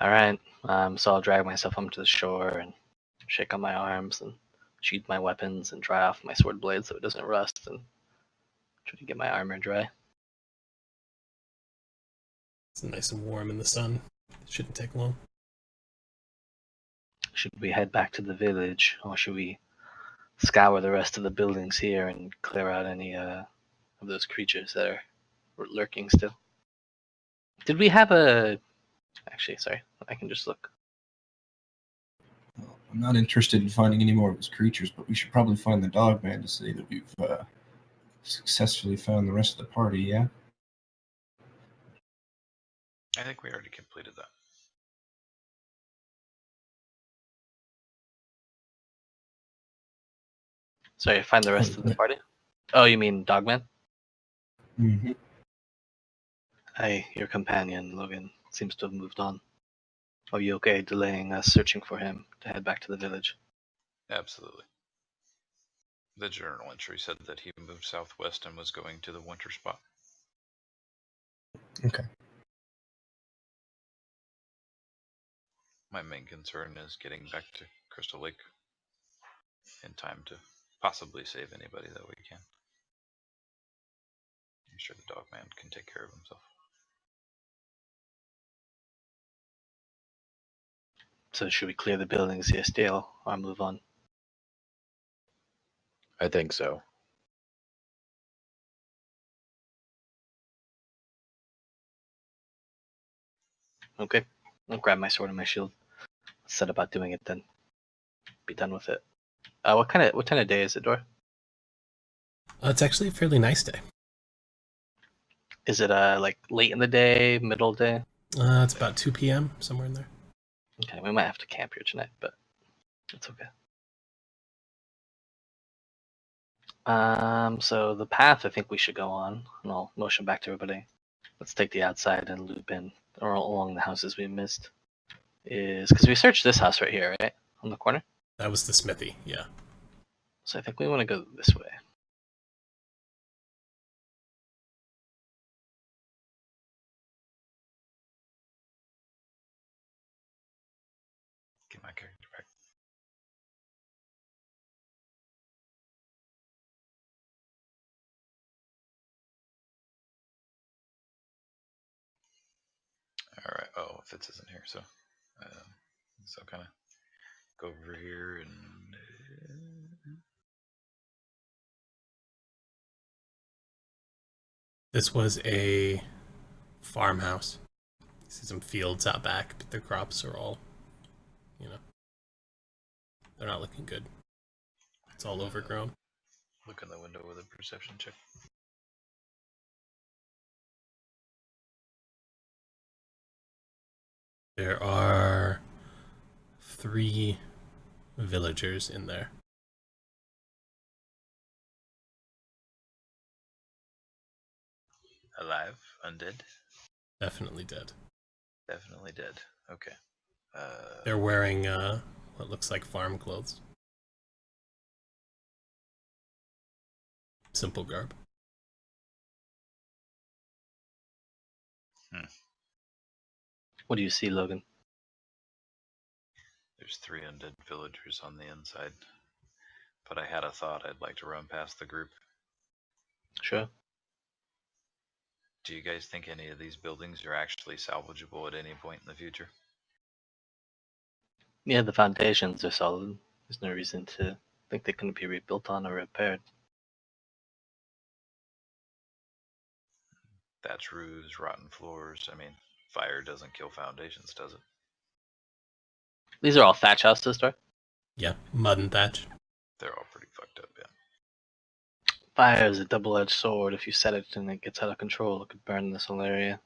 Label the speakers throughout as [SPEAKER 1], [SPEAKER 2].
[SPEAKER 1] Alright, so I'll drag myself onto the shore and shake on my arms and sheath my weapons and dry off my sword blade so it doesn't rust and try to get my armor dry.
[SPEAKER 2] It's nice and warm in the sun. It shouldn't take long.
[SPEAKER 1] Should we head back to the village, or should we scour the rest of the buildings here and clear out any of those creatures that are lurking still? Did we have a... Actually, sorry, I can just look.
[SPEAKER 3] Well, I'm not interested in finding any more of his creatures, but we should probably find the dog man to say that we've successfully found the rest of the party, yeah?
[SPEAKER 4] I think we already completed that.
[SPEAKER 1] Sorry, find the rest of the party? Oh, you mean Dogman?
[SPEAKER 3] Mm-hmm.
[SPEAKER 1] Your companion, Logan, seems to have moved on. Are you okay delaying us searching for him to head back to the village?
[SPEAKER 4] Absolutely. The journal entry said that he moved southwest and was going to the winter spot.
[SPEAKER 3] Okay.
[SPEAKER 4] My main concern is getting back to Crystal Lake in time to possibly save anybody that we can. I'm sure the dog man can take care of himself.
[SPEAKER 1] So should we clear the buildings here still, or move on?
[SPEAKER 5] I think so.
[SPEAKER 1] Okay, I'll grab my sword and my shield. Set about doing it then. Be done with it. What kind of day is it, Dor?
[SPEAKER 2] It's actually a fairly nice day.
[SPEAKER 1] Is it like late in the day, middle of the day?
[SPEAKER 2] It's about 2 p.m., somewhere in there.
[SPEAKER 1] Okay, we might have to camp here tonight, but it's okay. So the path I think we should go on, and I'll motion back to everybody. Let's take the outside and loop in or along the houses we missed. Is because we searched this house right here, right? On the corner?
[SPEAKER 2] That was the smithy, yeah.
[SPEAKER 1] So I think we want to go this way.
[SPEAKER 4] Get my character back. Alright, oh, Fitz isn't here, so kind of go over here and
[SPEAKER 2] This was a farmhouse. You see some fields out back, but the crops are all, they're not looking good. It's all overgrown.
[SPEAKER 4] look in the window with a perception check.
[SPEAKER 2] There are 3 villagers in there.
[SPEAKER 4] Alive? Undead?
[SPEAKER 2] Definitely dead.
[SPEAKER 4] Definitely dead. Okay.
[SPEAKER 2] They're wearing what looks like farm clothes. Simple garb.
[SPEAKER 1] What do you see, Logan?
[SPEAKER 4] There's 3 undead villagers on the inside. But I had a thought I'd like to run past the group.
[SPEAKER 1] Sure.
[SPEAKER 4] Do you guys think any of these buildings are actually salvageable at any point in the future?
[SPEAKER 1] Yeah, the foundations are solid. There's no reason to think they couldn't be rebuilt on or repaired.
[SPEAKER 4] Thatch roofs, rotten floors. I mean, fire doesn't kill foundations, does it?
[SPEAKER 1] These are all thatch houses, right?
[SPEAKER 2] Yeah, mud and thatch.
[SPEAKER 4] They're all pretty fucked up, yeah.
[SPEAKER 1] Fire is a double-edged sword. If you set it and it gets out of control, it could burn this whole area.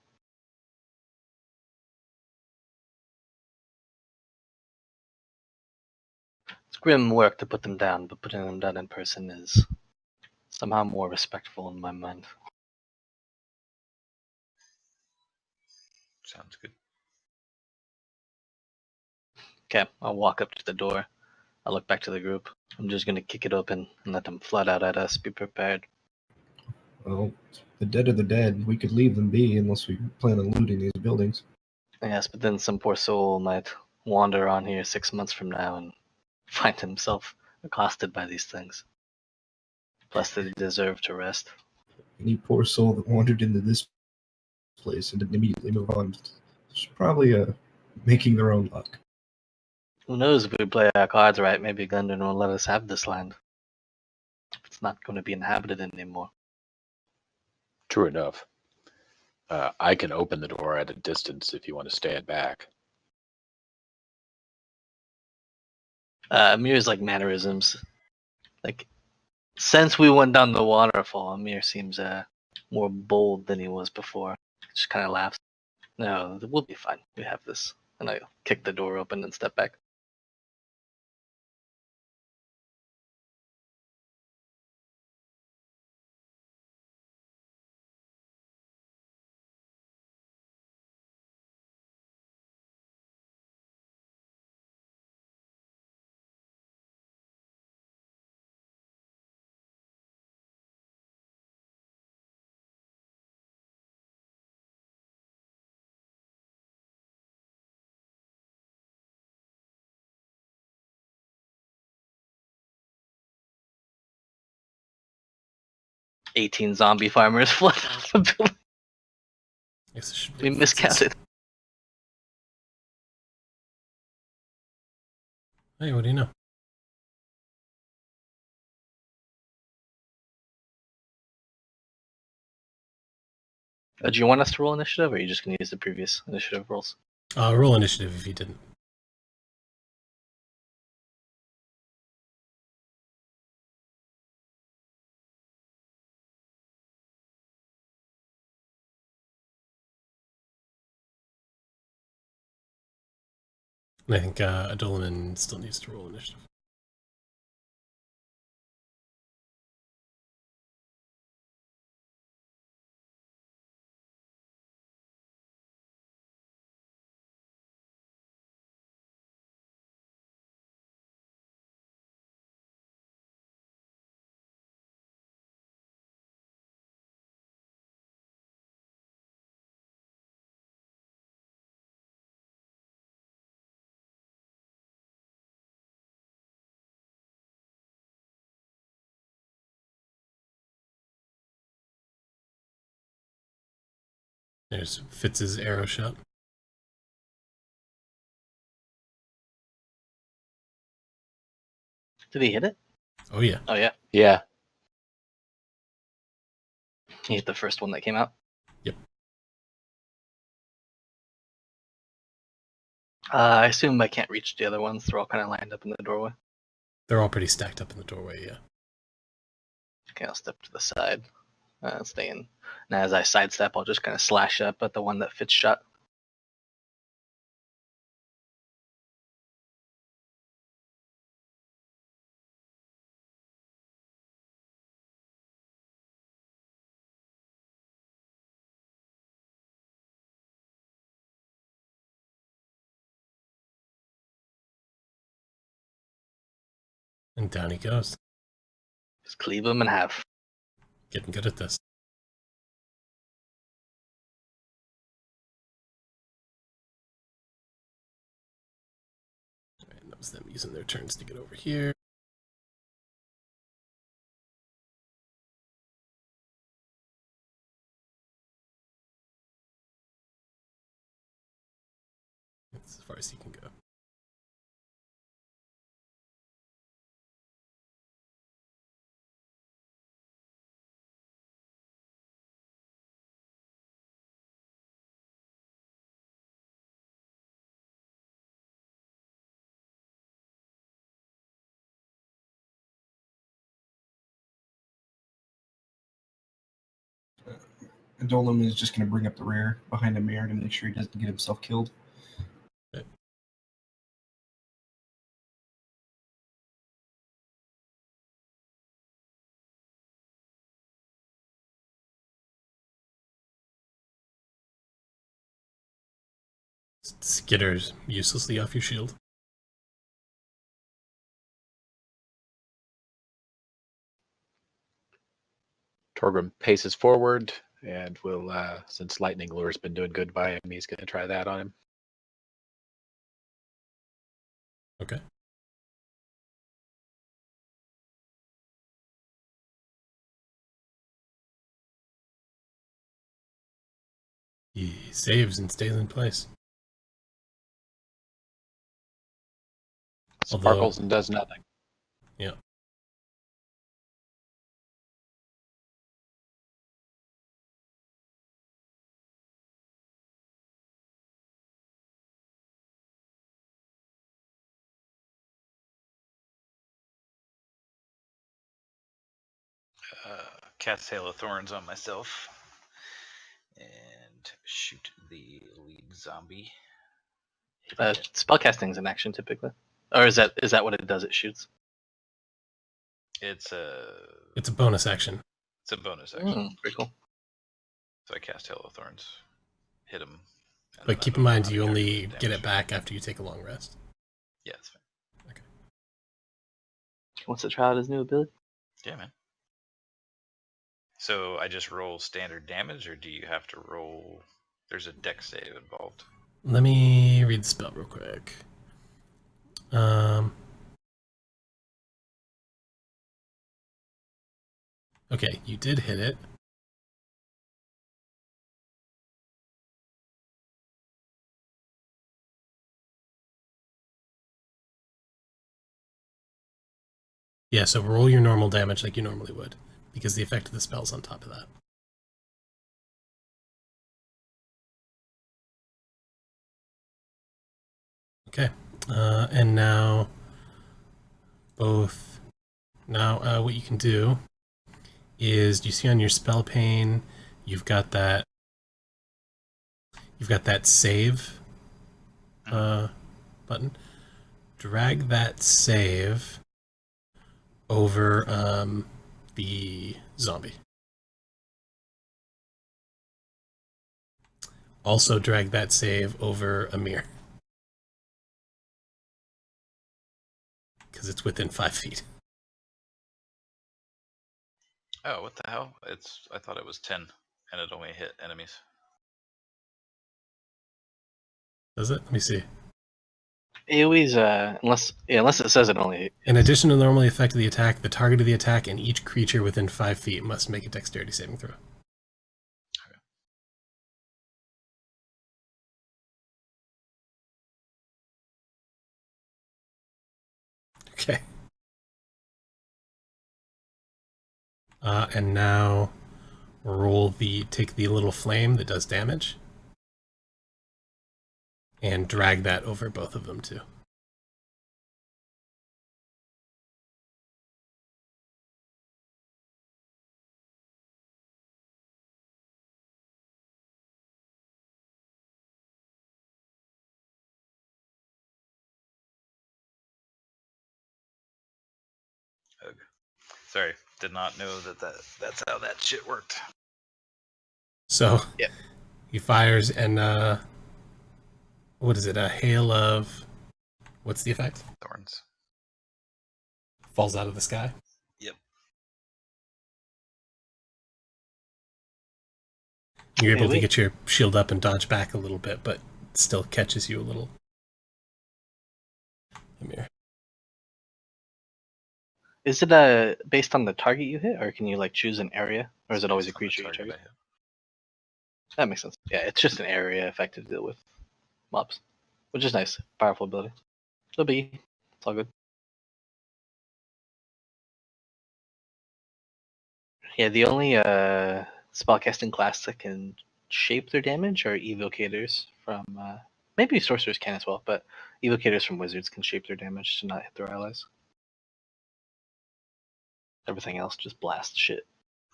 [SPEAKER 1] It's grim work to put them down, but putting them down in person is somehow more respectful in my mind.
[SPEAKER 4] Sounds good.
[SPEAKER 1] Okay, I'll walk up to the door. I'll look back to the group. I'm just gonna kick it open and let them flood out at us. Be prepared.
[SPEAKER 3] Well, the dead are the dead. We could leave them be unless we plan on looting these buildings.
[SPEAKER 1] Yes, but then some poor soul might wander on here 6 months from now and find himself accosted by these things. Plus, they deserve to rest.
[SPEAKER 3] Any poor soul that wandered into this place and didn't immediately move on is probably making their own luck.
[SPEAKER 1] Who knows, if we play our cards right, maybe Gundren will let us have this land. It's not going to be inhabited anymore.
[SPEAKER 5] True enough. I can open the door at a distance if you want to stand back.
[SPEAKER 1] Amir's like mannerisms. Like, since we went down the waterfall, Amir seems more bold than he was before. Just kind of laughs. No, we'll be fine. We have this. And I kick the door open and step back. "18 zombie farmers flood out of the building."
[SPEAKER 2] Guess it should
[SPEAKER 1] We
[SPEAKER 2] be
[SPEAKER 1] miscounted.
[SPEAKER 2] Hey, what do you know?
[SPEAKER 1] Do you want us to roll initiative, or are you just going to use the previous initiative rolls?
[SPEAKER 2] Roll initiative if you didn't. And I think Adoliman still needs to roll initiative. There's Fitz's arrow shot.
[SPEAKER 1] Did he hit it?
[SPEAKER 2] Oh yeah.
[SPEAKER 1] Oh, yeah.
[SPEAKER 5] Yeah.
[SPEAKER 1] He hit the first one that came out.
[SPEAKER 2] Yep.
[SPEAKER 1] I assume I can't reach the other ones. They're all kind of lined up in the doorway.
[SPEAKER 2] They're all pretty stacked up in the doorway, yeah.
[SPEAKER 1] Okay, I'll step to the side. Stay in. And as I sidestep, I'll just kind of slash up at the one that Fitz shot.
[SPEAKER 2] And down he goes.
[SPEAKER 1] Just cleave him in half.
[SPEAKER 2] Getting good at this. And that was them using their turns to get over here. That's as far as he can go.
[SPEAKER 3] Adolam is just going to bring up the rear behind Amir to make sure he doesn't get himself killed.
[SPEAKER 2] Skitters uselessly off your shield.
[SPEAKER 5] Torgrim paces forward and will, since Lightning Lure's been doing good by him, he's going to try that on him.
[SPEAKER 2] Okay. He saves and stays in place. Although-
[SPEAKER 5] Sparkles and does nothing.
[SPEAKER 2] Yeah.
[SPEAKER 4] Cast Hail of Thorns on myself and shoot the lead zombie.
[SPEAKER 1] Spellcasting is an action typically, or is that what it does? It shoots.
[SPEAKER 4] It's
[SPEAKER 2] It's a bonus action.
[SPEAKER 4] a bonus action.
[SPEAKER 1] Pretty cool.
[SPEAKER 4] So I cast Hail of Thorns, hit him.
[SPEAKER 2] But keep in mind, you only get it back after you take a long rest.
[SPEAKER 4] Yeah, that's fine.
[SPEAKER 1] Wants to try out his new ability?
[SPEAKER 4] Yeah, man. So I just roll standard damage, or do you have to roll? There's a dex save involved.
[SPEAKER 2] Let me read the spell real quick. Okay, you did hit it. Yeah, so roll your normal damage like you normally would, because the effect of the spell's on top of that. Okay, and now what you can do is, you see on your spell pane, you've got that save button. Drag that save over the zombie. Also drag that save over Amir, because it's within 5 feet.
[SPEAKER 4] Oh, what the hell? I thought it was 10, and it only hit enemies.
[SPEAKER 2] Does it? Let me see.
[SPEAKER 1] AoE's unless it says it only.
[SPEAKER 2] In addition to the normally effect of the attack, the target of the attack and each creature within 5 feet must make a dexterity saving throw. Okay. And now take the little flame that does damage and drag that over both of them too.
[SPEAKER 4] Ugh. Sorry, did not know that's how that shit worked.
[SPEAKER 2] So
[SPEAKER 1] Yep.
[SPEAKER 2] He fires and what is it? A hail of, what's the effect?
[SPEAKER 4] Thorns.
[SPEAKER 2] Falls out of the sky.
[SPEAKER 4] Yep.
[SPEAKER 2] You're able to get your shield up and dodge back a little bit, but it still catches you a little. Amir.
[SPEAKER 1] Is it based on the target you hit, or can you like choose an area, or is it always a creature you target? That makes sense. Yeah, it's just an area effect to deal with mobs, which is nice. Powerful ability. No biggie. It's all good. Yeah, the only spellcasting class that can shape their damage are evocators from maybe sorcerers can as well, but evocators from wizards can shape their damage to not hit their allies. Everything else just blast shit.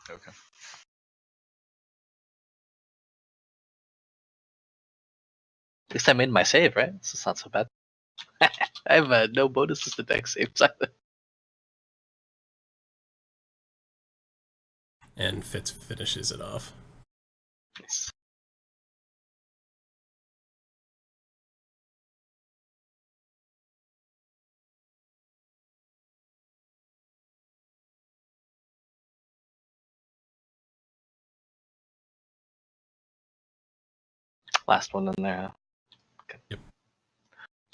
[SPEAKER 4] Okay.
[SPEAKER 1] At least I made my save, right? So it's not so bad. I have no bonuses to dex saves either.
[SPEAKER 2] And Fitz finishes it off.
[SPEAKER 1] Nice. Last one in there. Okay.
[SPEAKER 2] Yep.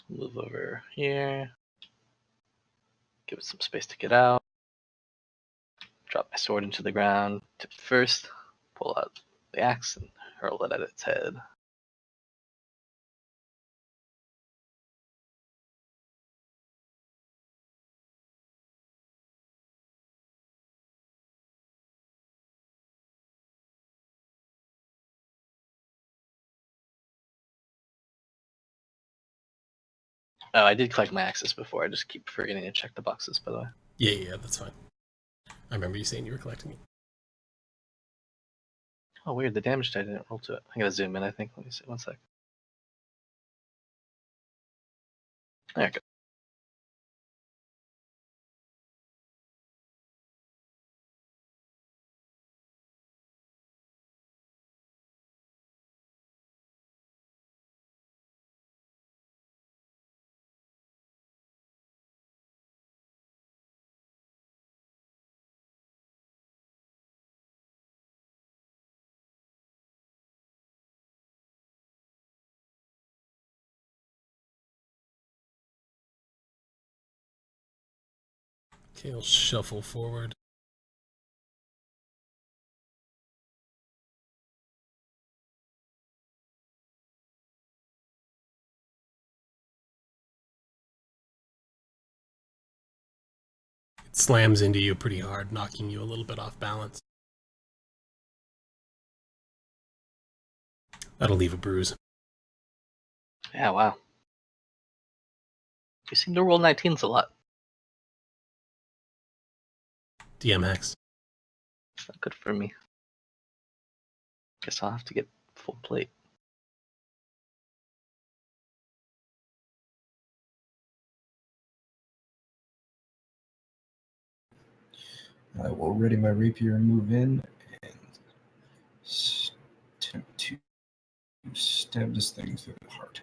[SPEAKER 1] Move over here. Give it some space to get out. Drop my sword into the ground. Tip first. Pull out the axe and hurl it at its head. Oh, I did collect my axes before. I just keep forgetting to check the boxes, by the way.
[SPEAKER 2] Yeah, that's fine. I remember you saying you were collecting it.
[SPEAKER 1] Oh, weird. The damage die didn't roll to it. I gotta zoom in, I think. Let me see. 1 sec. There we go.
[SPEAKER 2] Okay, I'll shuffle forward. It slams into you pretty hard, knocking you a little bit off balance. That'll leave a bruise.
[SPEAKER 1] Yeah, wow. You seem to roll 19s a lot.
[SPEAKER 2] DM hacks.
[SPEAKER 1] It's not good for me. Guess I'll have to get full plate.
[SPEAKER 3] I will ready my rapier and move in and attempt to stab this thing through the heart.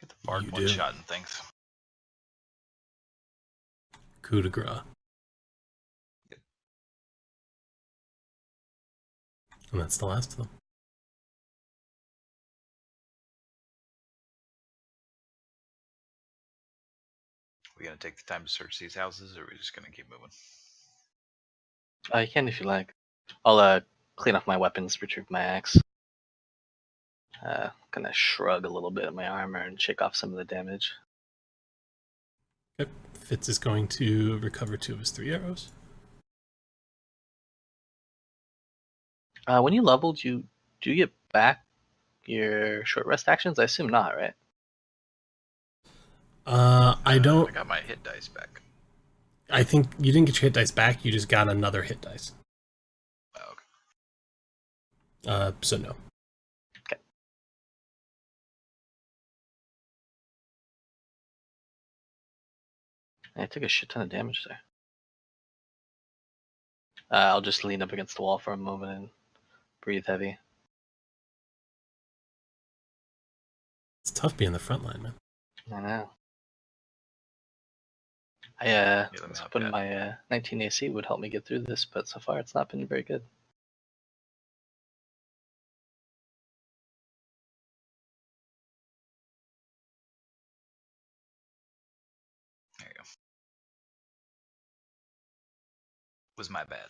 [SPEAKER 4] Get the bard
[SPEAKER 2] You
[SPEAKER 4] one
[SPEAKER 2] do.
[SPEAKER 4] shot and things.
[SPEAKER 2] Coup de grace.
[SPEAKER 4] Yep.
[SPEAKER 2] And that's the last of them.
[SPEAKER 4] We gonna take the time to search these houses, or are we just gonna keep moving?
[SPEAKER 1] You can if you like. I'll clean off my weapons, retrieve my axe. Gonna shrug a little bit at my armor and shake off some of the damage.
[SPEAKER 2] Okay. Fitz is going to recover 2 of his 3 arrows.
[SPEAKER 1] When you leveled, do you get back your short rest actions? I assume not, right?
[SPEAKER 2] I don't.
[SPEAKER 4] I got my hit dice back.
[SPEAKER 2] I think you didn't get your hit dice back. You just got another hit dice.
[SPEAKER 4] Oh, okay.
[SPEAKER 2] So no.
[SPEAKER 1] Okay. I took a shit ton of damage there. I'll just lean up against the wall for a moment and breathe heavy.
[SPEAKER 2] It's tough being the front line, man.
[SPEAKER 1] I know. I
[SPEAKER 4] the
[SPEAKER 1] was
[SPEAKER 4] map,
[SPEAKER 1] hoping
[SPEAKER 4] yeah.
[SPEAKER 1] my 19 AC would help me get through this, but so far it's not been very good.
[SPEAKER 4] There you go. Was my bad.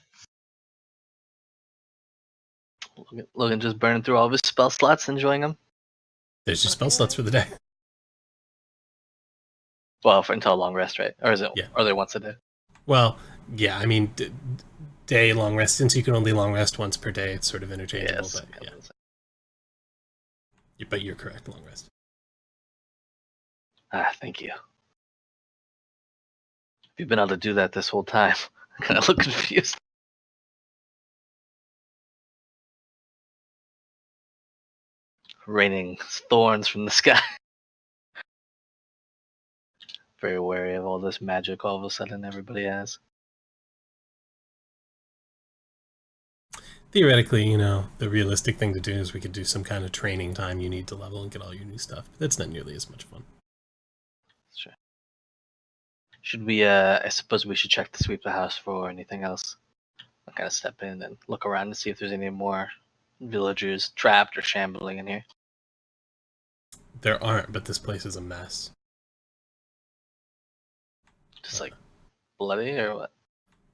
[SPEAKER 1] Logan just burning through all of his spell slots, enjoying them.
[SPEAKER 2] There's your spell slots for the day.
[SPEAKER 1] Well, until a long rest, right? Or is it?
[SPEAKER 2] Yeah.
[SPEAKER 1] Are they once a day?
[SPEAKER 2] Well, yeah, I mean, day long rest, since you can only long rest once per day, it's sort of interchangeable,
[SPEAKER 1] Yes.
[SPEAKER 2] but yeah. But you're correct, long rest.
[SPEAKER 1] Thank you. If you've been able to do that this whole time, I'm kind of look confused. Raining thorns from the sky. Very wary of all this magic all of a sudden everybody has.
[SPEAKER 2] Theoretically, you know, the realistic thing to do is we could do some kind of training time you need to level and get all your new stuff. But that's not nearly as much fun.
[SPEAKER 1] Sure. Should we? I suppose we should check to sweep the house for anything else. I'll kind of step in and look around and see if there's any more villagers trapped or shambling in here.
[SPEAKER 2] There aren't, but this place is a mess.
[SPEAKER 1] Just like bloody or what?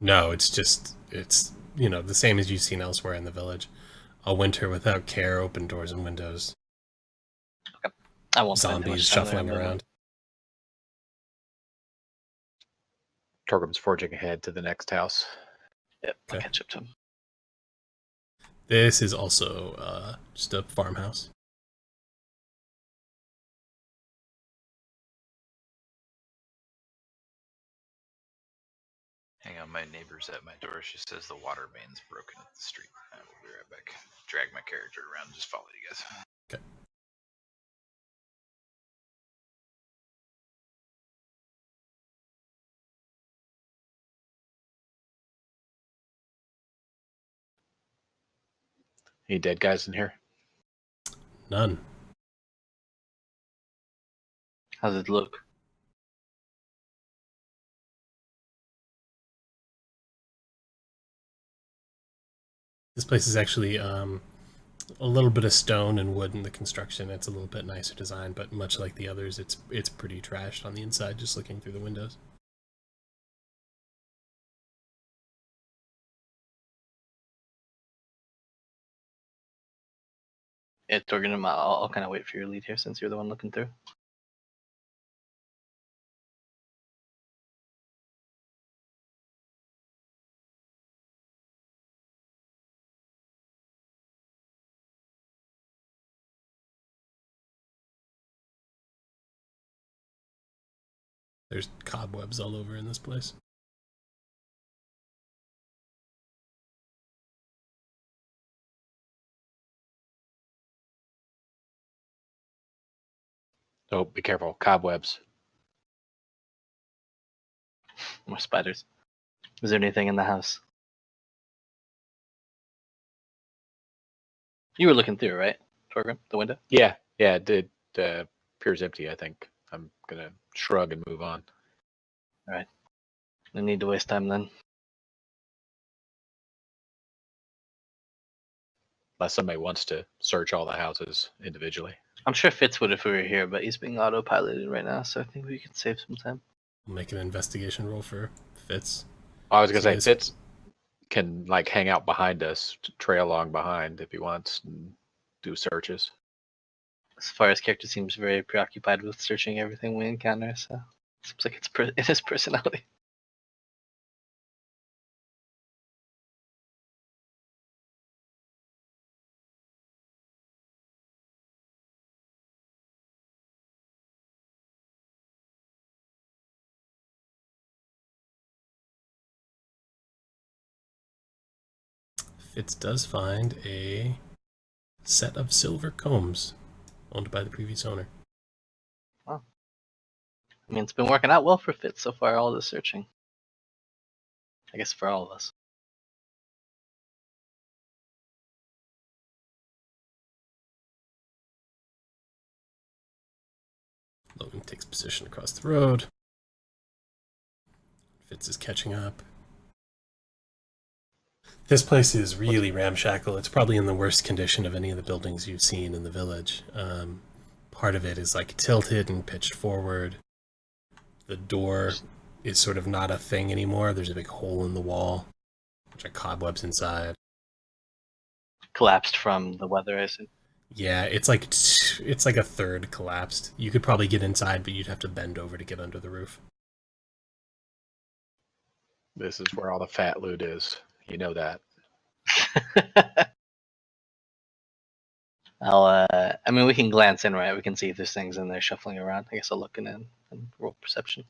[SPEAKER 2] No, it's the same as you've seen elsewhere in the village. A winter without care, open doors and windows.
[SPEAKER 1] I won't spend too
[SPEAKER 2] Zombies
[SPEAKER 1] much time there,
[SPEAKER 2] shuffling
[SPEAKER 1] but-
[SPEAKER 2] around.
[SPEAKER 5] Torgrim's forging ahead to the next house.
[SPEAKER 1] Yep, I'll
[SPEAKER 2] Okay.
[SPEAKER 1] catch up to him.
[SPEAKER 2] This is also just a farmhouse.
[SPEAKER 4] Hang on, my neighbor's at my door. She says the water main's broken at the street. I will be right back. Drag my character around and just follow you guys.
[SPEAKER 2] Okay.
[SPEAKER 5] Any dead guys in here?
[SPEAKER 2] None.
[SPEAKER 1] How's it look?
[SPEAKER 2] This place is actually a little bit of stone and wood in the construction. It's a little bit nicer design, but much like the others, it's pretty trashed on the inside. Just looking through the windows.
[SPEAKER 1] Yeah, Torgrim, I'll kind of wait for your lead here since you're the one looking through.
[SPEAKER 2] There's cobwebs all over in this place.
[SPEAKER 5] Oh, be careful. Cobwebs.
[SPEAKER 1] More spiders. Is there anything in the house? You were looking through, right, Torgrim? The window?
[SPEAKER 5] Yeah, it did. Appears empty, I think. I'm going to shrug and move on.
[SPEAKER 1] No need to waste time then.
[SPEAKER 5] Unless somebody wants to search all the houses individually.
[SPEAKER 1] I'm sure Fitz would if we were here, but he's being autopiloted right now, so I think we can save some time.
[SPEAKER 2] I'll make an investigation roll for Fitz.
[SPEAKER 5] I was going to say,
[SPEAKER 2] Yes.
[SPEAKER 5] Fitz can hang out behind us, trail along behind if he wants, and do searches.
[SPEAKER 1] As far as character seems very preoccupied with searching everything we encounter, so seems like it's in his personality.
[SPEAKER 2] Fitz does find a set of silver combs owned by the previous owner.
[SPEAKER 1] I mean, it's been working out well for Fitz so far, all this searching. I guess for all of us.
[SPEAKER 2] Logan takes position across the road. Fitz is catching up. This place is really ramshackle. It's probably in the worst condition of any of the buildings you've seen in the village. Part of it is like tilted and pitched forward. The door is sort of not a thing anymore. There's a big hole in the wall, which are cobwebs inside.
[SPEAKER 1] Collapsed from the weather, I assume.
[SPEAKER 2] Yeah, it's like a third collapsed. You could probably get inside, but you'd have to bend over to get under the roof.
[SPEAKER 5] This is where all the fat loot is. You know that.
[SPEAKER 1] I mean, we can glance in, right? We can see if there's things in there shuffling around. I guess I'll look in and roll perception.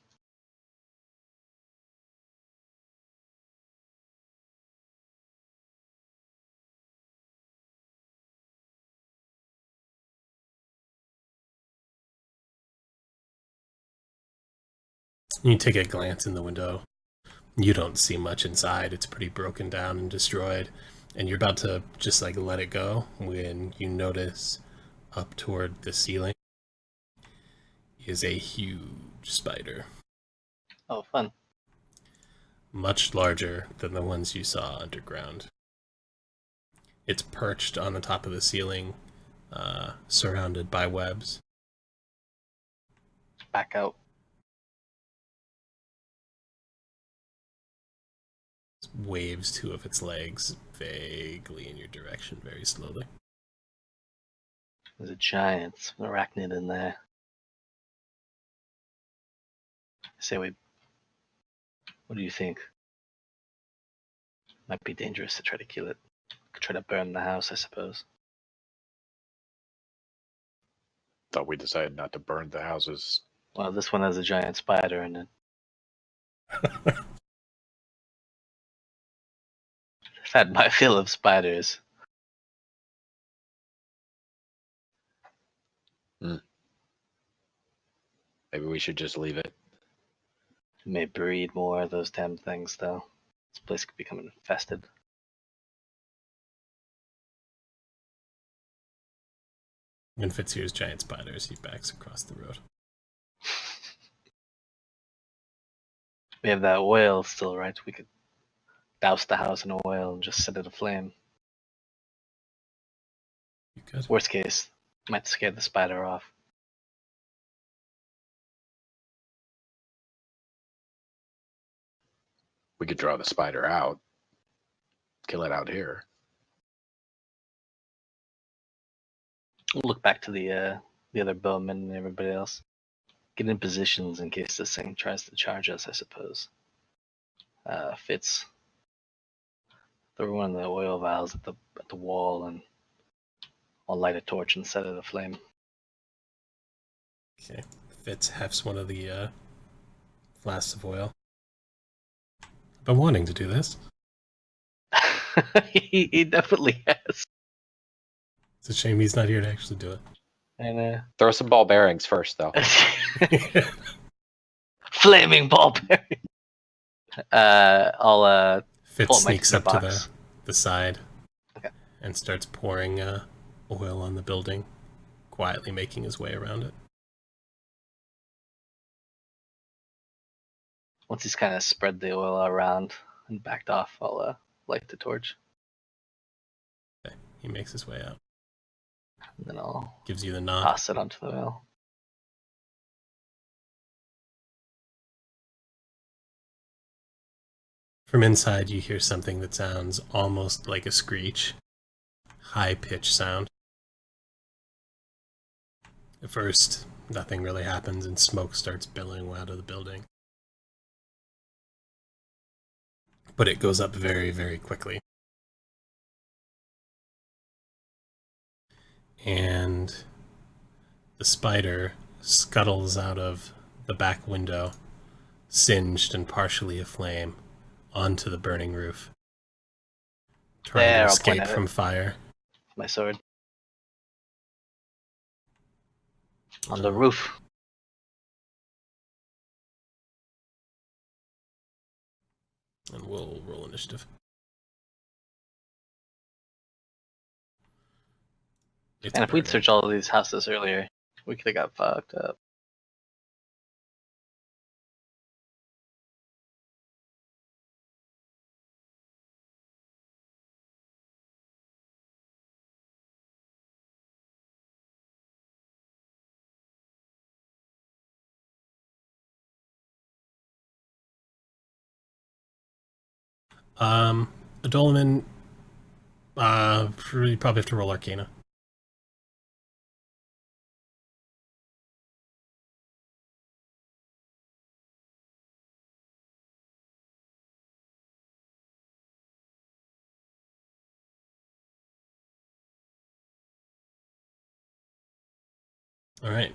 [SPEAKER 2] You take a glance in the window. You don't see much inside. It's pretty broken down and destroyed. And you're about to just like let it go when you notice up toward the ceiling is a huge spider.
[SPEAKER 1] Oh, fun.
[SPEAKER 2] Much larger than the ones you saw underground. It's perched on the top of the ceiling, surrounded by webs.
[SPEAKER 1] Back out.
[SPEAKER 2] Waves two of its legs vaguely in your direction, very slowly.
[SPEAKER 1] There's a giant arachnid in there. I say we. What do you think? Might be dangerous to try to kill it. Could try to burn the house, I suppose.
[SPEAKER 5] Thought we decided not to burn the houses.
[SPEAKER 1] Well, this one has a giant spider in it. I've had my fill of spiders.
[SPEAKER 5] Maybe we should just leave it.
[SPEAKER 1] May breed more of those damn things, though. This place could become infested.
[SPEAKER 2] When Fitz hears giant spiders, he backs across the road.
[SPEAKER 1] We have that oil still, right? We could douse the house in oil and just set it aflame.
[SPEAKER 2] You could.
[SPEAKER 1] Worst case, might scare the spider off.
[SPEAKER 5] We could draw the spider out. Kill it out here.
[SPEAKER 1] We'll look back to the other bowmen and everybody else. Get in positions in case this thing tries to charge us, I suppose. Fitz. Throw one of the oil vials at the wall, and I'll light a torch and set it aflame.
[SPEAKER 2] Okay. Fitz hefts one of the flasks of oil. I've been wanting to do this.
[SPEAKER 1] He definitely has.
[SPEAKER 2] It's a shame he's not here to actually do it.
[SPEAKER 1] And
[SPEAKER 5] Throw some ball bearings first, though.
[SPEAKER 1] flaming ball bearing. I'll
[SPEAKER 2] Fitz
[SPEAKER 1] pull my
[SPEAKER 2] sneaks up to
[SPEAKER 1] box.
[SPEAKER 2] the side
[SPEAKER 1] Okay.
[SPEAKER 2] and starts pouring oil on the building, quietly making his way around it.
[SPEAKER 1] Once he's kind of spread the oil around and backed off, I'll light the torch.
[SPEAKER 2] Okay. He makes his way out.
[SPEAKER 1] And then I'll
[SPEAKER 2] Gives you the nod.
[SPEAKER 1] toss it onto the oil.
[SPEAKER 2] From inside, you hear something that sounds almost like a screech. High-pitched sound. At first, nothing really happens and smoke starts billowing out of the building. But it goes up very, very quickly. And the spider scuttles out of the back window, singed and partially aflame, onto the burning roof, trying
[SPEAKER 1] There,
[SPEAKER 2] to
[SPEAKER 1] I'll point
[SPEAKER 2] escape
[SPEAKER 1] at
[SPEAKER 2] from
[SPEAKER 1] it.
[SPEAKER 2] fire.
[SPEAKER 1] My sword. On the roof.
[SPEAKER 2] And we'll roll initiative. It's
[SPEAKER 1] And if we'd
[SPEAKER 2] burning.
[SPEAKER 1] searched all of these houses earlier, we could have got fucked up.
[SPEAKER 2] Adolman, you probably have to roll Arcana. All right.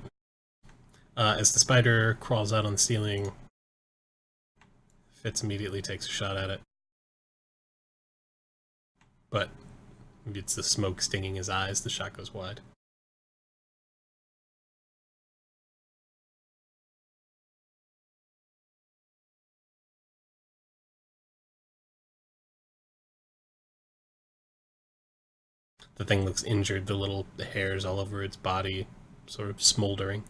[SPEAKER 2] As the spider crawls out on the ceiling, Fitz immediately takes a shot at it. But maybe it's the smoke stinging his eyes, the shot goes wide. The thing looks injured, the little hairs all over its body, sort of smoldering.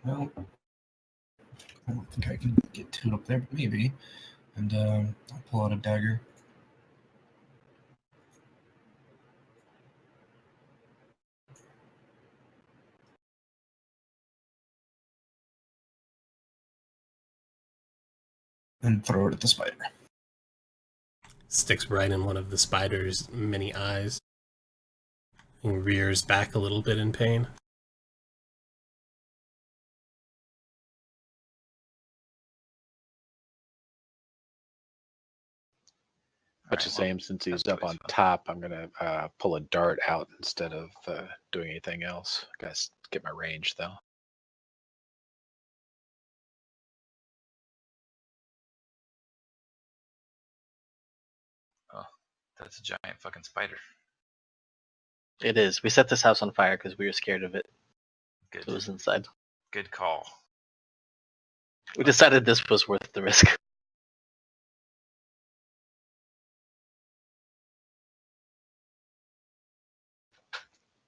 [SPEAKER 3] Well, I don't think I can get to it up there, but maybe. And I'll pull out a dagger. And throw it at the spider.
[SPEAKER 2] Sticks right in one of the spider's many eyes. And rears back a little bit in pain.
[SPEAKER 5] Much the same, since he's up on top, I'm going to pull a dart out instead of doing anything else. Guys, get my range, though.
[SPEAKER 4] Oh, that's a giant fucking spider.
[SPEAKER 1] It is. We set this house on fire because we were scared of it.
[SPEAKER 4] Good.
[SPEAKER 1] It was inside.
[SPEAKER 4] Good call.
[SPEAKER 1] We decided this was worth the risk.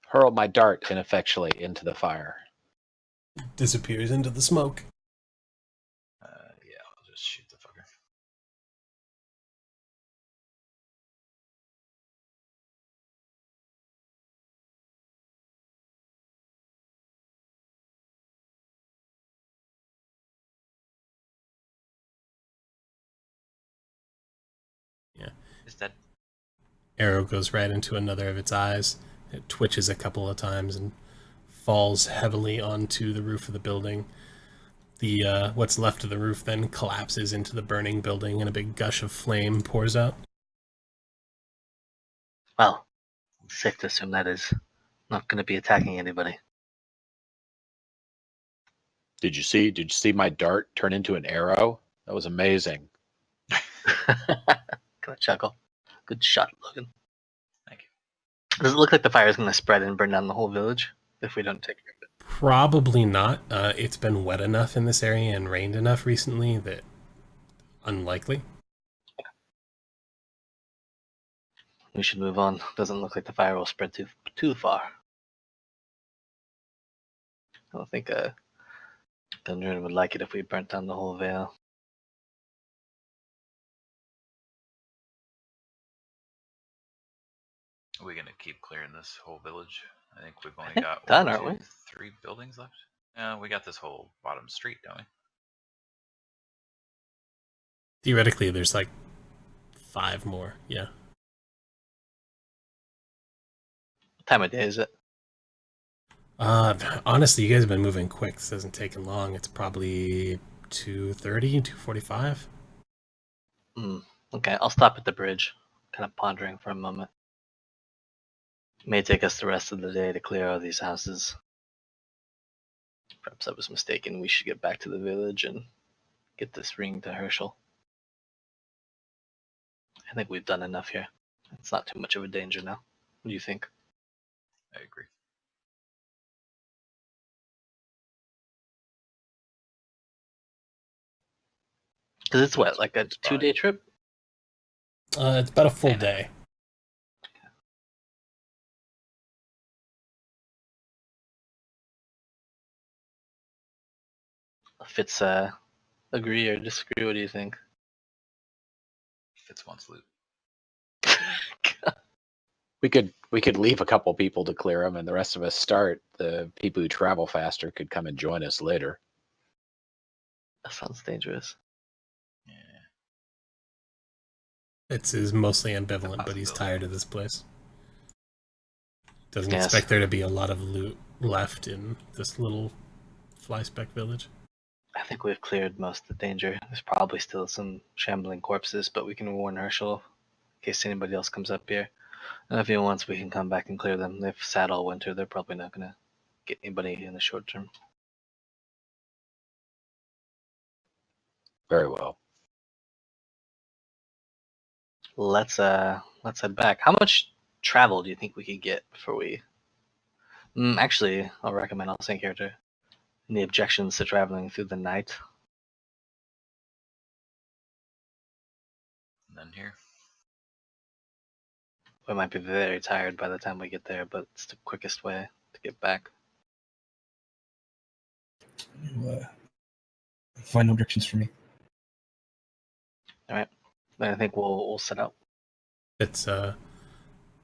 [SPEAKER 5] Hurl my dart ineffectually into the fire.
[SPEAKER 2] Disappears into the smoke.
[SPEAKER 4] Yeah, I'll just shoot the fucker.
[SPEAKER 2] Yeah.
[SPEAKER 4] Is that
[SPEAKER 2] Arrow goes right into another of its eyes. It twitches a couple of times and falls heavily onto the roof of the building. The what's left of the roof then collapses into the burning building and a big gush of flame pours out.
[SPEAKER 1] Well, safe to assume that is not going to be attacking anybody.
[SPEAKER 5] Did you see my dart turn into an arrow? That was amazing.
[SPEAKER 1] Gonna chuckle. Good shot, Logan.
[SPEAKER 4] Thank you.
[SPEAKER 1] Does it look like the fire is going to spread and burn down the whole village if we don't take care of it?
[SPEAKER 2] Probably not. It's been wet enough in this area and rained enough recently that unlikely.
[SPEAKER 1] We should move on. Doesn't look like the fire will spread too far. I don't think Gundren would like it if we burnt down the whole vale.
[SPEAKER 4] Are we gonna keep clearing this whole village? I think we've only
[SPEAKER 1] think
[SPEAKER 4] got
[SPEAKER 1] done,
[SPEAKER 4] one,
[SPEAKER 1] aren't
[SPEAKER 4] two,
[SPEAKER 1] we?
[SPEAKER 4] 3 buildings left. We got this whole bottom street, don't we?
[SPEAKER 2] Theoretically, there's like 5 more. Yeah.
[SPEAKER 1] What time of day is it?
[SPEAKER 2] Honestly, you guys have been moving quick. This hasn't taken long. It's probably 2:30, 2:45.
[SPEAKER 1] Okay, I'll stop at the bridge, kind of pondering for a moment. It may take us the rest of the day to clear all these houses. Perhaps I was mistaken. We should get back to the village and get this ring to Herschel. I think we've done enough here. It's not too much of a danger now. What do you think?
[SPEAKER 4] I agree.
[SPEAKER 1] Because it's what, like a 2-day trip?
[SPEAKER 2] It's about a full day.
[SPEAKER 1] Fitz, agree or disagree? What do you think?
[SPEAKER 4] Fitz wants loot.
[SPEAKER 5] We could leave a couple people to clear them, and the rest of us start. The people who travel faster could come and join us later.
[SPEAKER 1] That sounds dangerous.
[SPEAKER 4] Yeah.
[SPEAKER 2] Fitz is mostly ambivalent, but he's tired of this place. Doesn't
[SPEAKER 1] Yes.
[SPEAKER 2] expect there to be a lot of loot left in this little flyspeck village.
[SPEAKER 1] I think we've cleared most of the danger. There's probably still some shambling corpses, but we can warn Herschel in case anybody else comes up here. And if he wants, we can come back and clear them. They've sat all winter. They're probably not going to get anybody in the short term.
[SPEAKER 5] Very well.
[SPEAKER 1] Let's head back. How much travel do you think we could get before we? Actually, I'll recommend I'll sync character. Any objections to traveling through the night?
[SPEAKER 4] None here.
[SPEAKER 1] We might be very tired by the time we get there, but it's the quickest way to get back.
[SPEAKER 3] Find no objections for me.
[SPEAKER 1] All right. Then I think we'll set out.
[SPEAKER 2] It's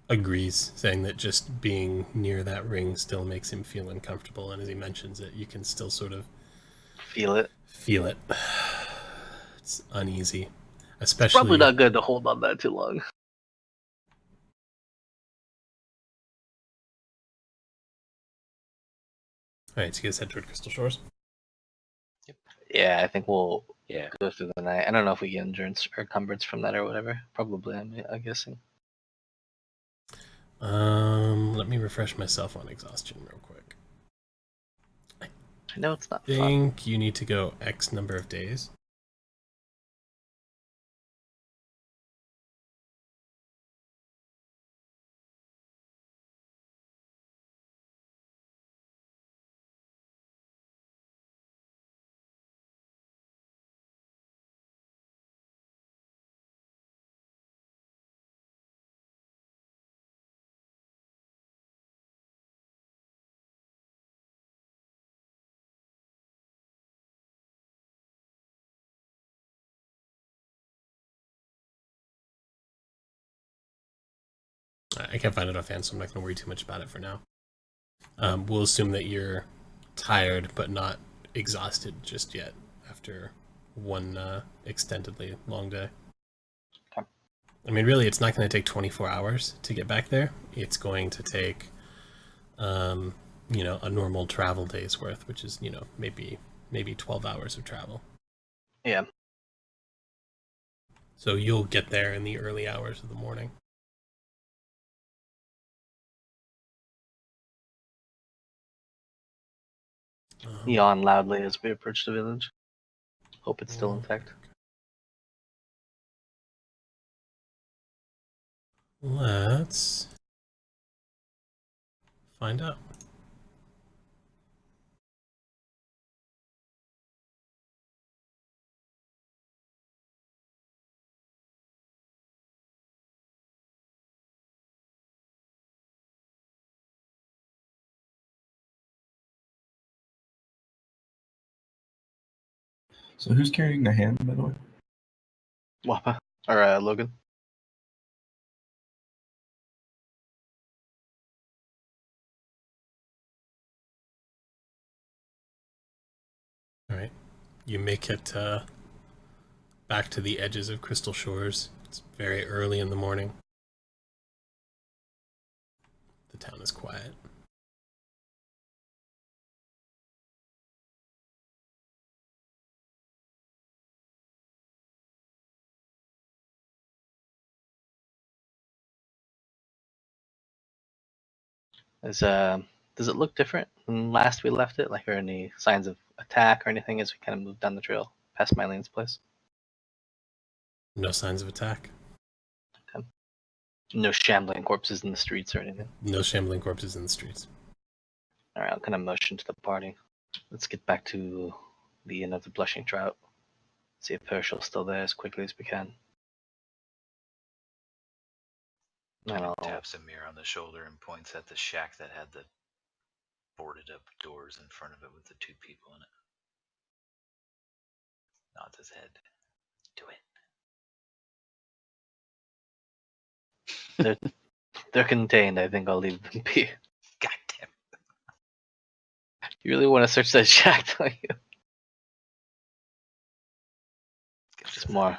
[SPEAKER 2] agrees, saying that just being near that ring still makes him feel uncomfortable, and as he mentions it, you can still sort of
[SPEAKER 1] Feel it.
[SPEAKER 2] feel it. It's uneasy,
[SPEAKER 1] It's
[SPEAKER 2] especially.
[SPEAKER 1] probably not good to hold on that too long.
[SPEAKER 2] All right, so you guys head toward Crystal Shores.
[SPEAKER 1] Yeah, I think we'll
[SPEAKER 5] Yeah.
[SPEAKER 1] go through the night. I don't know if we get endurance or encumbrance from that or whatever. Probably, I'm guessing.
[SPEAKER 2] Let me refresh myself on exhaustion real quick.
[SPEAKER 1] I know it's not
[SPEAKER 2] I
[SPEAKER 1] fun.
[SPEAKER 2] think you need to go X number of days. I can't find it offhand, so I'm not going to worry too much about it for now. We'll assume that you're tired but not exhausted just yet after one extendedly long day.
[SPEAKER 1] Okay.
[SPEAKER 2] I mean, really, it's not going to take 24 hours to get back there. It's going to take, a normal travel day's worth, which is, maybe 12 hours of travel.
[SPEAKER 1] Yeah.
[SPEAKER 2] So you'll get there in the early hours of the morning.
[SPEAKER 1] Yawn loudly as we approach the village. Hope it's still intact.
[SPEAKER 2] Let's find out.
[SPEAKER 3] So who's carrying the hand, by the way?
[SPEAKER 1] Wappa. Or Logan.
[SPEAKER 2] All right. You make it back to the edges of Crystal Shores. It's very early in the morning. The town is quiet.
[SPEAKER 1] Does it look different than last we left it? Like, are any signs of attack or anything as we kind of move down the trail past Mylene's place?
[SPEAKER 2] No signs of attack.
[SPEAKER 1] Okay. No shambling corpses in the streets or anything.
[SPEAKER 2] No shambling corpses in the streets.
[SPEAKER 1] All right, I'll kind of motion to the party. Let's get back to the Inn of the Blushing Trout. See if Herschel's still there as quickly as we can. And I'll
[SPEAKER 4] Taps Amir on the shoulder and points at the shack that had the boarded up doors in front of it with the two people in it. Nods his head. Do it.
[SPEAKER 1] They're contained. I think I'll leave them be.
[SPEAKER 4] God damn.
[SPEAKER 1] You really want to search that shack, don't you? Just more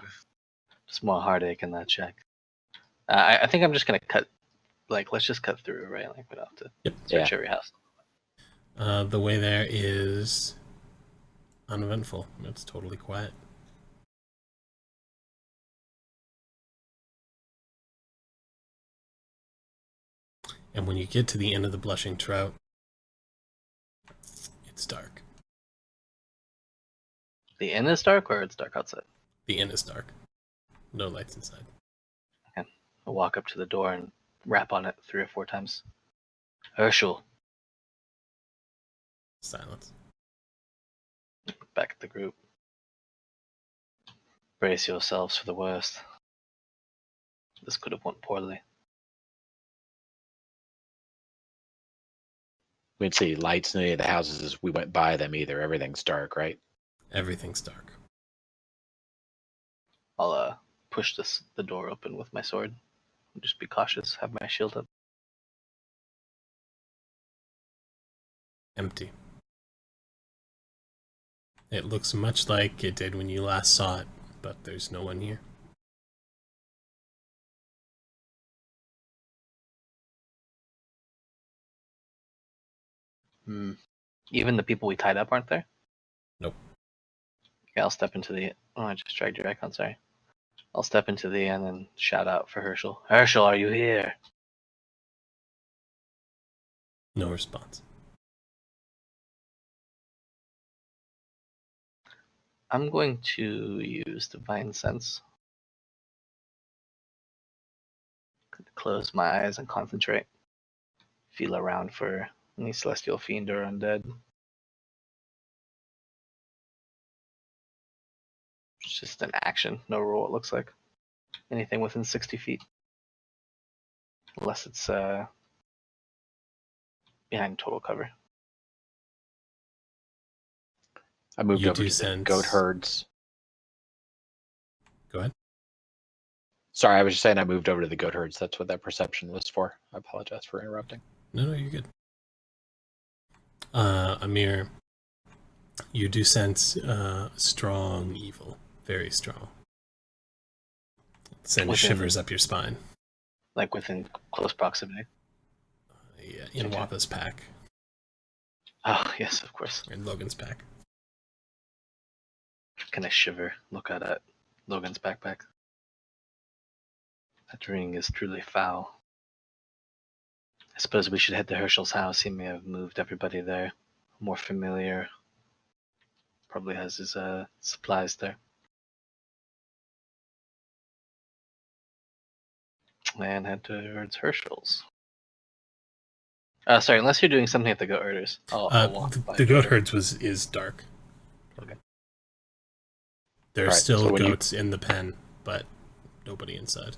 [SPEAKER 1] heartache in that shack. I think I'm just gonna cut. Like, let's just cut through, right? Like, we don't have to search every house.
[SPEAKER 2] The way there is uneventful. It's totally quiet. And when you get to the Inn of the Blushing Trout, it's dark.
[SPEAKER 1] The inn is dark, or it's dark outside?
[SPEAKER 2] The inn is dark. No lights inside.
[SPEAKER 1] Okay. I'll walk up to the door and rap on it 3 or 4 times. Herschel.
[SPEAKER 2] Silence.
[SPEAKER 1] Back at the group. Brace yourselves for the worst. This could have went poorly.
[SPEAKER 5] We didn't see lights in any of the houses as we went by them either. Everything's dark, right?
[SPEAKER 2] Everything's dark.
[SPEAKER 1] I'll push the door open with my sword. Just be cautious. Have my shield up.
[SPEAKER 2] Empty. It looks much like it did when you last saw it, but there's no one here.
[SPEAKER 1] Even the people we tied up aren't there?
[SPEAKER 2] Nope.
[SPEAKER 1] Okay, I'll step into the... Oh, I just dragged your icon, sorry. I'll step into the inn and shout out for Herschel. Herschel, are you here?
[SPEAKER 2] No response.
[SPEAKER 1] I'm going to use Divine Sense. Close my eyes and concentrate. Feel around for any celestial fiend or undead. It's just an action, no rule it looks like. Anything within 60 feet. Unless it's behind total cover.
[SPEAKER 5] I moved
[SPEAKER 2] You
[SPEAKER 5] over
[SPEAKER 2] do
[SPEAKER 5] to the
[SPEAKER 2] sense-
[SPEAKER 5] goat herds.
[SPEAKER 2] Go ahead.
[SPEAKER 5] Sorry, I was just saying I moved over to the goat herds. That's what that perception was for. I apologize for interrupting.
[SPEAKER 2] No, you're good. Amir, you do sense strong evil. Very strong. Send
[SPEAKER 1] Within-
[SPEAKER 2] shivers up your spine.
[SPEAKER 1] Like within close proximity.
[SPEAKER 2] Yeah, in
[SPEAKER 1] Okay.
[SPEAKER 2] Wapa's pack.
[SPEAKER 1] Oh, yes, of course.
[SPEAKER 2] In Logan's pack.
[SPEAKER 1] Kind of shiver. Look at Logan's backpack. That ring is truly foul. I suppose we should head to Herschel's house. He may have moved everybody there. More familiar. Probably has his supplies there. And head towards Herschel's. Sorry, unless you're doing something at the goat herders. I'll walk by.
[SPEAKER 2] The goat herds is dark.
[SPEAKER 1] Okay.
[SPEAKER 2] There are
[SPEAKER 5] Alright,
[SPEAKER 2] still
[SPEAKER 5] so when you-
[SPEAKER 2] goats in the pen, but nobody inside.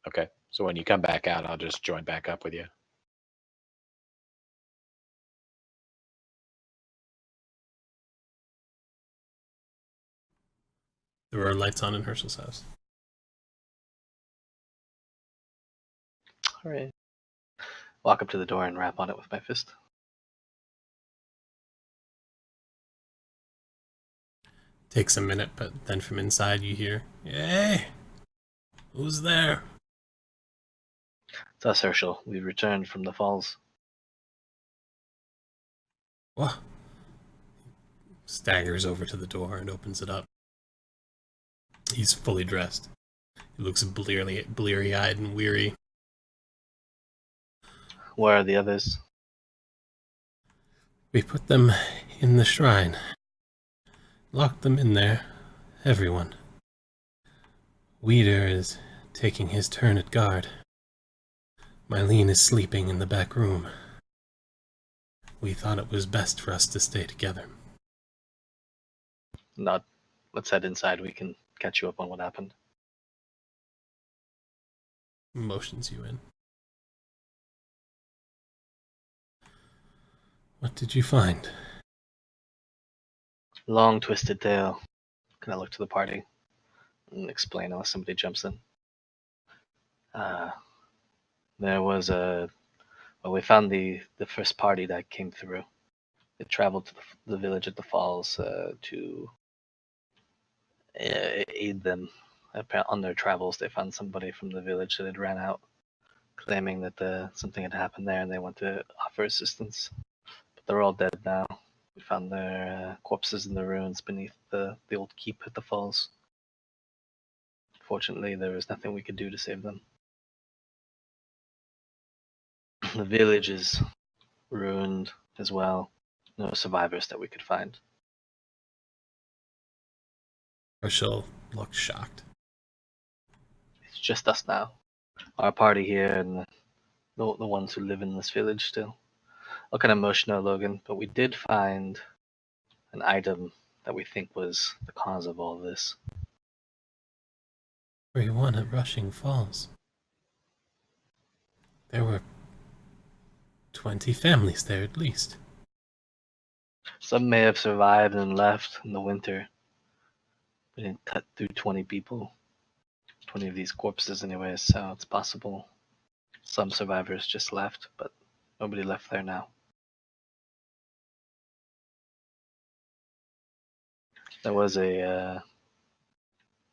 [SPEAKER 5] Okay, so when you come back out, I'll just join back up with you.
[SPEAKER 2] There are lights on in Herschel's house.
[SPEAKER 1] Alright. Walk up to the door and rap on it with my fist.
[SPEAKER 2] Takes a minute, but then from inside you hear, "Hey! Who's there?"
[SPEAKER 1] It's us, Herschel. We returned from the falls.
[SPEAKER 2] What? Staggers over to the door and opens it up. He's fully dressed. He looks bleary-eyed and weary.
[SPEAKER 1] Where are the others?
[SPEAKER 2] We put them in the shrine. Locked them in there. Everyone. Weeder is taking his turn at guard. Mylene is sleeping in the back room. We thought it was best for us to stay together.
[SPEAKER 1] Not. Let's head inside. We can catch you up on what happened.
[SPEAKER 2] Motions you in. What did you find?
[SPEAKER 1] Long twisted tale. Can I look to the party and explain unless somebody jumps in? There was we found the first party that came through. They traveled to the village at the falls to aid them. On their travels, they found somebody from the village that had ran out, claiming that something had happened there and they went to offer assistance. But they're all dead now. We found their corpses in the ruins beneath the old keep at the falls. Fortunately, there was nothing we could do to save them. The village is ruined as well. No survivors that we could find.
[SPEAKER 2] Herschel looked shocked.
[SPEAKER 1] It's just us now. Our party here and the ones who live in this village still. Look at emotional, Logan, but we did find an item that we think was the cause of all this.
[SPEAKER 2] Everyone at Rushing Falls. There were 20 families there at least.
[SPEAKER 1] Some may have survived and left in the winter. We didn't cut through 20 people. 20 of these corpses anyway, so it's possible some survivors just left, but nobody left there now. There was I'll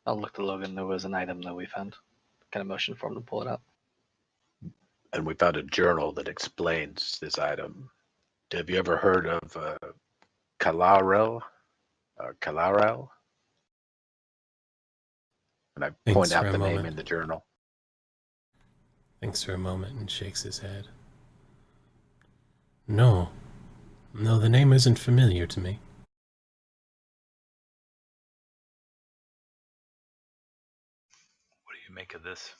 [SPEAKER 1] look to Logan, there was an item that we found. Kind of motion for him to pull it out.
[SPEAKER 5] And we found a journal that explains this item. Have you ever heard of Kalarel? Kalarel? And I
[SPEAKER 2] Thanks
[SPEAKER 5] point out
[SPEAKER 2] for a
[SPEAKER 5] the name
[SPEAKER 2] moment.
[SPEAKER 5] in the journal.
[SPEAKER 2] Thinks for a moment and shakes his head. No, the name isn't familiar to me.
[SPEAKER 4] What do you make of this?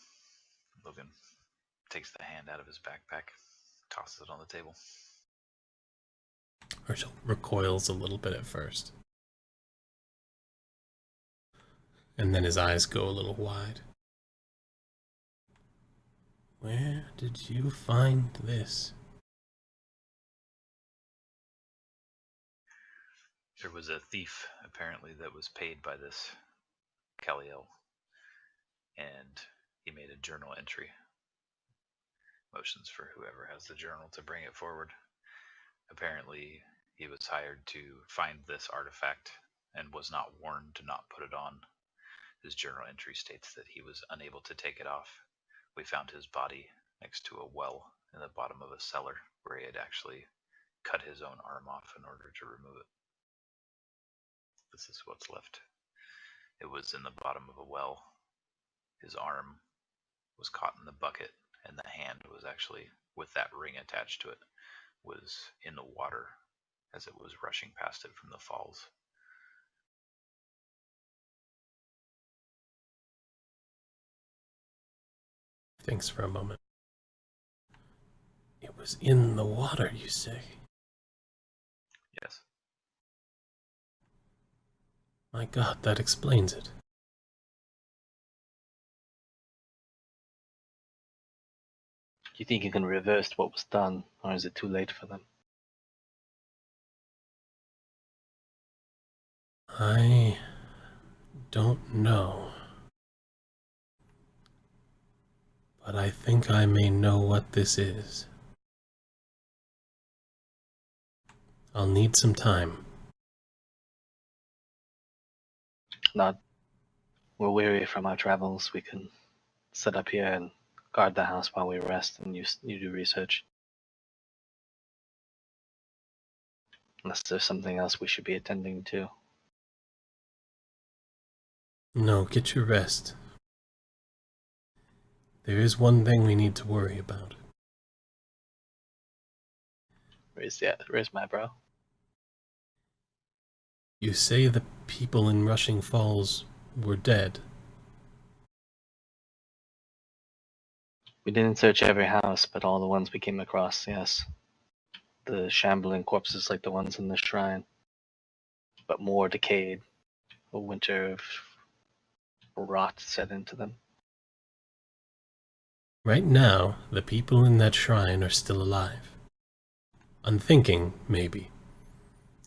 [SPEAKER 4] Logan takes the hand out of his backpack, tosses it on the table.
[SPEAKER 2] Herschel recoils a little bit at first. And then his eyes go a little wide. Where did you find this?
[SPEAKER 4] There was a thief, apparently, that was paid by this Kaliel, and he made a journal entry. Motions for whoever has the journal to bring it forward. Apparently, he was hired to find this artifact and was not warned to not put it on. His journal entry states that he was unable to take it off. We found his body next to a well in the bottom of a cellar where he had actually cut his own arm off in order to remove it. This is what's left. It was in the bottom of a well. His arm was caught in the bucket, and the hand was actually, with that ring attached to it, was in the water as it was rushing past it from the falls.
[SPEAKER 2] Thinks for a moment. It was in the water, you say?
[SPEAKER 4] Yes.
[SPEAKER 2] My God, that explains it.
[SPEAKER 1] Do you think you can reverse what was done, or is it too late for them?
[SPEAKER 2] I don't know. But I think I may know what this is. I'll need some time.
[SPEAKER 1] We're weary from our travels. We can sit up here and guard the house while we rest, and you do research. Unless there's something else we should be attending to.
[SPEAKER 2] No, get your rest. There is one thing we need to worry about.
[SPEAKER 1] Raise my brow.
[SPEAKER 2] You say the people in Rushing Falls were dead.
[SPEAKER 1] We didn't search every house, but all the ones we came across, yes. The shambling corpses like the ones in the shrine, but more decayed. A winter of rot set into them.
[SPEAKER 2] Right now, the people in that shrine are still alive. Unthinking, maybe.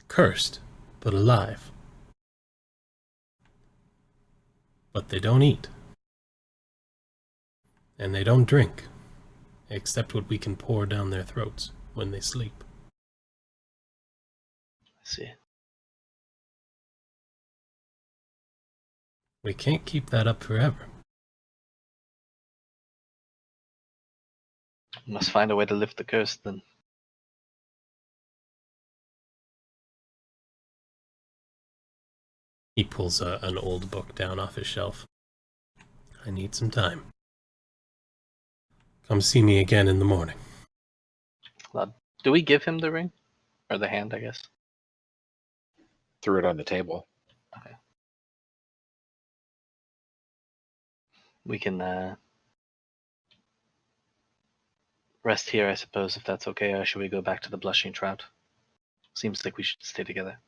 [SPEAKER 2] Cursed, but alive. But they don't eat. And they don't drink, except what we can pour down their throats when they sleep.
[SPEAKER 1] I see.
[SPEAKER 2] We can't keep that up forever.
[SPEAKER 1] Must find a way to lift the curse then.
[SPEAKER 2] He pulls an old book down off his shelf. I need some time. Come see me again in the morning.
[SPEAKER 1] Do we give him the ring? Or the hand, I guess?
[SPEAKER 5] Threw it on the table.
[SPEAKER 1] Okay. We can rest here, I suppose, if that's okay, or should we go back to the Blushing Trout? Seems like we should stay together.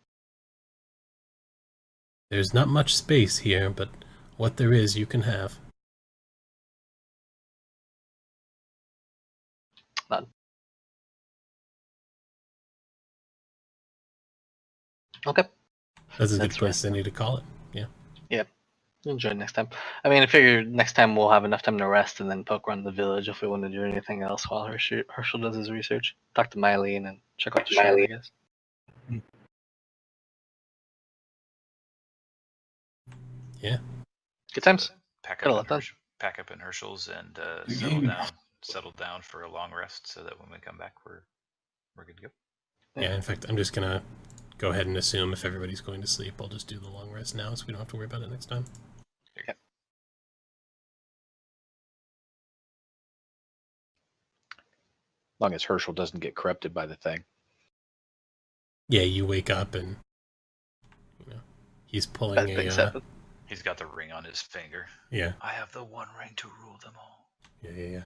[SPEAKER 2] There's not much space here, but what there is you can have.
[SPEAKER 1] Okay.
[SPEAKER 2] That's a good
[SPEAKER 1] That's
[SPEAKER 2] place, Cindy, to call it. Yeah.
[SPEAKER 1] Enjoy next time. I mean, I figure next time we'll have enough time to rest and then poke around the village if we want to do anything else while Herschel does his research. Talk to Mylene and check out the shrine, I guess.
[SPEAKER 2] Yeah.
[SPEAKER 1] Good times.
[SPEAKER 4] Pack
[SPEAKER 1] Got a
[SPEAKER 4] up,
[SPEAKER 1] lot
[SPEAKER 4] in
[SPEAKER 1] done.
[SPEAKER 4] pack up in Herschel's and
[SPEAKER 3] Good
[SPEAKER 4] settle
[SPEAKER 3] game.
[SPEAKER 4] down for a long rest, so that when we come back, we're good to go.
[SPEAKER 2] Yeah, in fact, I'm just going to go ahead and assume if everybody's going to sleep, I'll just do the long rest now so we don't have to worry about it next time.
[SPEAKER 1] Okay.
[SPEAKER 5] As long as Herschel doesn't get corrupted by the thing.
[SPEAKER 2] Yeah, you wake up and he's pulling
[SPEAKER 1] Bad things happen.
[SPEAKER 4] He's got the ring on his finger.
[SPEAKER 2] Yeah.
[SPEAKER 4] I have the one ring to rule them all.
[SPEAKER 2] Yeah.